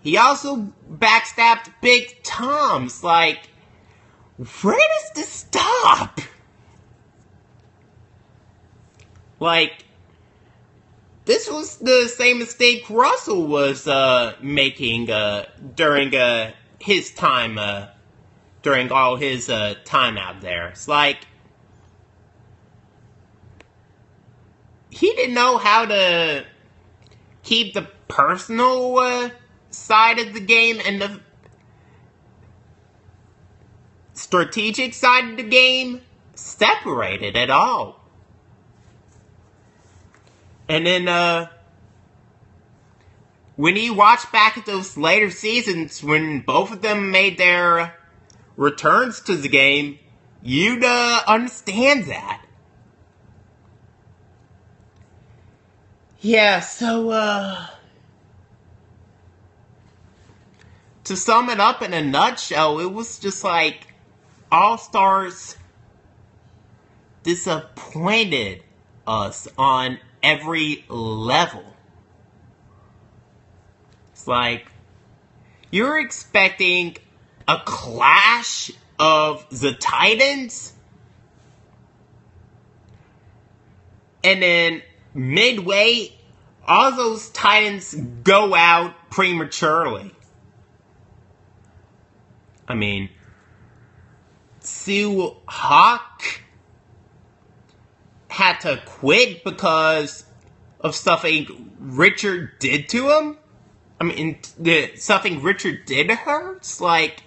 he also backstabbed Big Tom. It's like, where does this stop? Like, this was the same mistake Russell was making during his time, during all his time out there. It's like, he didn't know how to keep the personal side of the game and the strategic side of the game separated at all. And then, when you watch back at those later seasons, when both of them made their returns to the game, you'd understand that. Yeah, so, to sum it up in a nutshell, it was just like, All-Stars disappointed us on every level. It's like, you're expecting a clash of the Titans, and then midway, all those Titans go out prematurely. I mean, Sue Hawk had to quit because of something Richard did to him. I mean, something Richard did to her. It's like,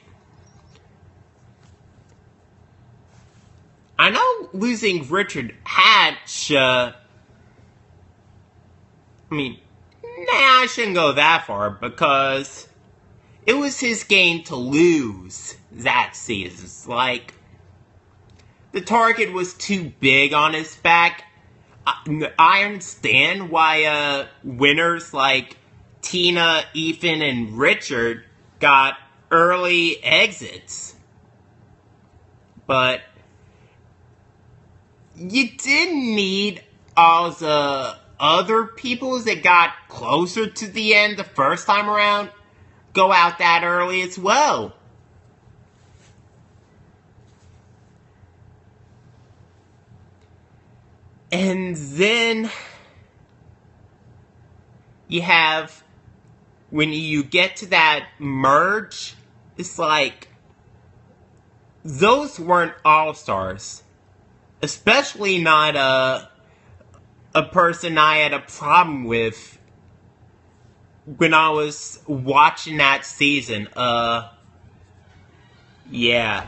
I know losing Richard Hatch, I shouldn't go that far, because it was his game to lose that season. It's like, the target was too big on his back. I understand why winners like Tina, Ethan, and Richard got early exits. But you didn't need all the other people that got closer to the end the first time around go out that early as well. And then you have, when you get to that merge, it's like, those weren't all-stars. Especially not a person I had a problem with when I was watching that season. Yeah.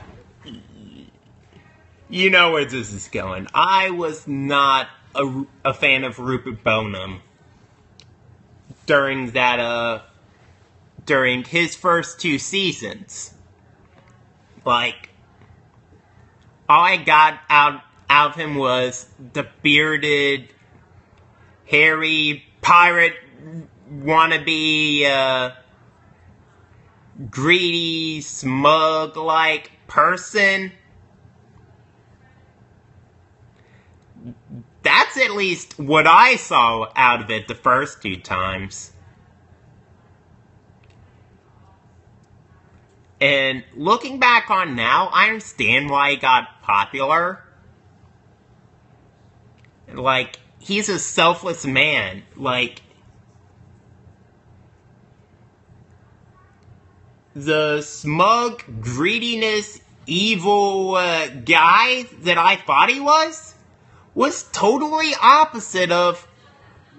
You know where this is going. I was not a fan of Rupert Boneham during that, during his first 2 seasons. Like, all I got out of him was the bearded, hairy, pirate, wannabe, greedy, smug-like person. That's at least what I saw out of it the first 2 times. And looking back on now, I understand why he got popular. Like, he's a selfless man. Like, the smug, greediness, evil guy that I thought he was totally opposite of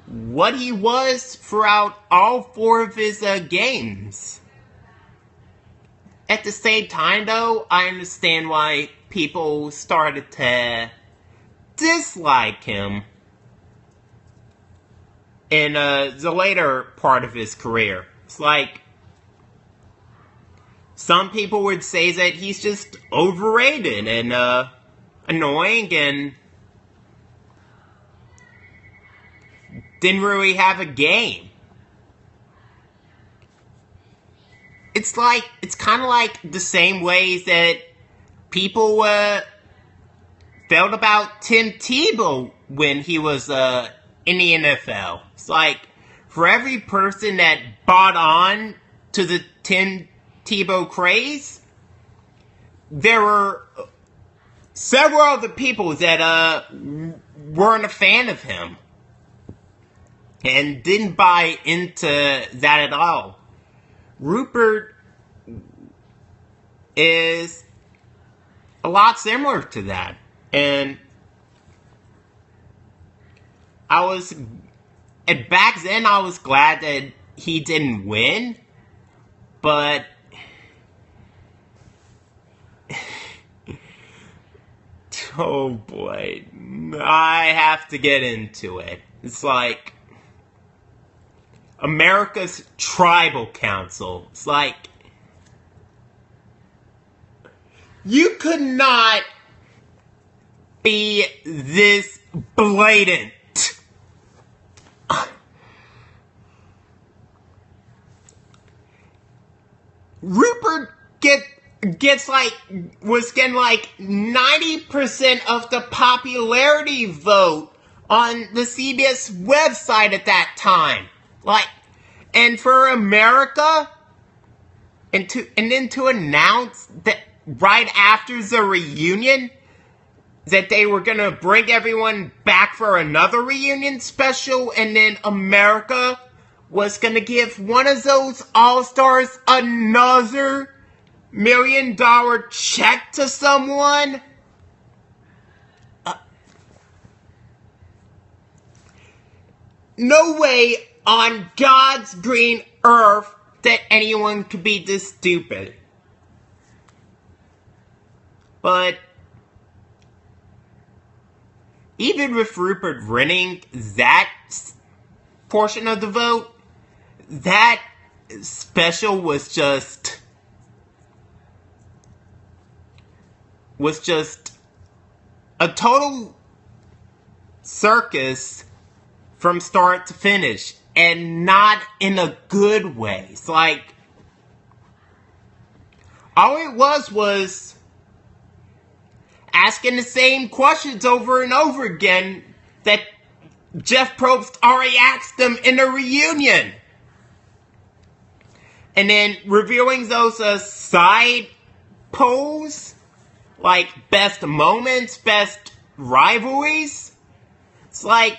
what he was throughout all 4 of his games. At the same time, though, I understand why people started to dislike him in the later part of his career. It's like, some people would say that he's just overrated and annoying and didn't really have a game. It's kind of like the same ways that people felt about Tim Tebow when he was in the NFL. It's like, for every person that bought on to the Tim Tebow craze, there were several other people that weren't a fan of him and didn't buy into that at all. Rupert is a lot similar to that, and back then I was glad that he didn't win, but oh boy, I have to get into it. It's like America's Tribal Council. It's like, you could not be this blatant. Rupert was getting like 90% of the popularity vote on the CBS website at that time. Like, and for America, and then to announce that right after the reunion that they were gonna bring everyone back for another reunion special, and then America was gonna give one of those All-Stars another $1 million check to someone. No way on God's green earth that anyone could be this stupid. But even with Rupert winning that portion of the vote, that special was just a total circus from start to finish, and not in a good way. It's like, all it was asking the same questions over and over again that Jeff Probst already asked them in the reunion. And then reviewing those side polls, like best moments, best rivalries. It's like,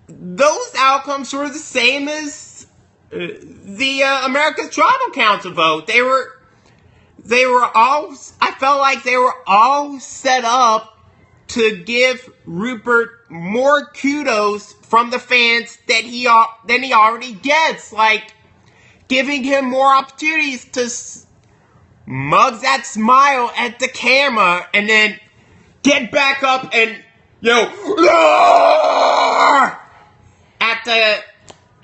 those outcomes were the same as the America's Tribal Council vote. They were all, I felt like they were all set up to give Rupert more kudos from the fans than he already gets. Like, giving him more opportunities to mug that smile at the camera and then get back up and,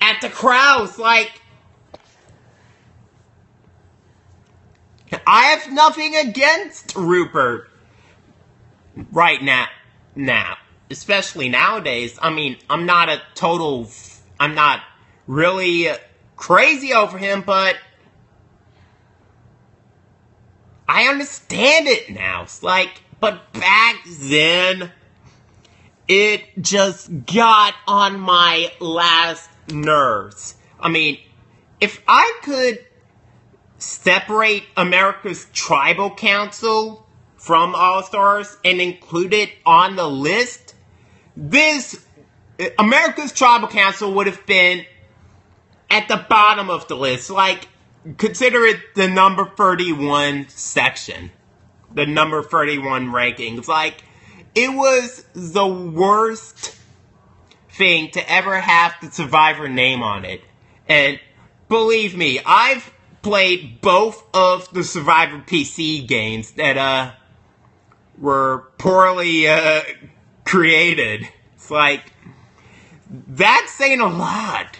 at the crowds. Like, I have nothing against Rupert right now, especially nowadays. I mean, I'm not really crazy over him, but I understand it now. It's like, but back then, it just got on my last nerves. I mean, if I could separate America's Tribal Council from All-Stars and include it on the list, America's Tribal Council would have been at the bottom of the list. Like, consider it the number 31 section. The number 31 rankings. Like, it was the worst thing to ever have the Survivor name on it. And believe me, I've played both of the Survivor PC games that were poorly created. It's like, that's saying a lot.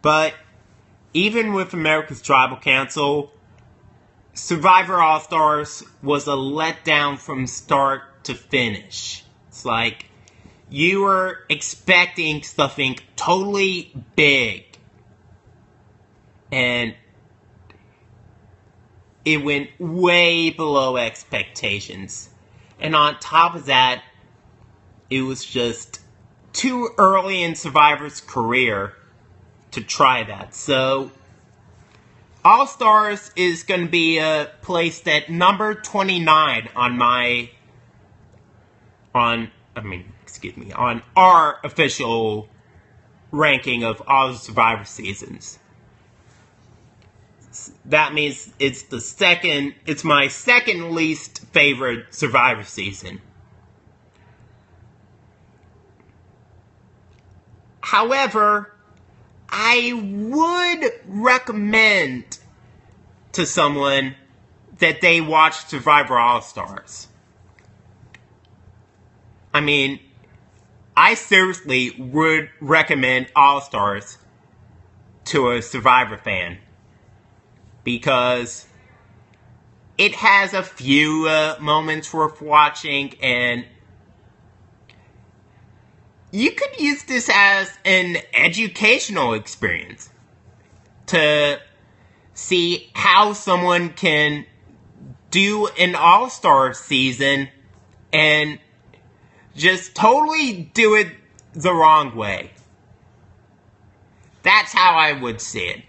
But even with America's Tribal Council, Survivor All-Stars was a letdown from start to finish. It's like, you were expecting something totally big, and it went way below expectations. And on top of that, it was just too early in Survivor's career to try that. So, All Stars is going to be placed at number 29 on our official ranking of all the Survivor seasons. That means it's my second least favorite Survivor season. However, I would recommend to someone that they watch Survivor All-Stars. I mean, I seriously would recommend All-Stars to a Survivor fan. Because it has a few moments worth watching, and you could use this as an educational experience to see how someone can do an all-star season and just totally do it the wrong way. That's how I would see it.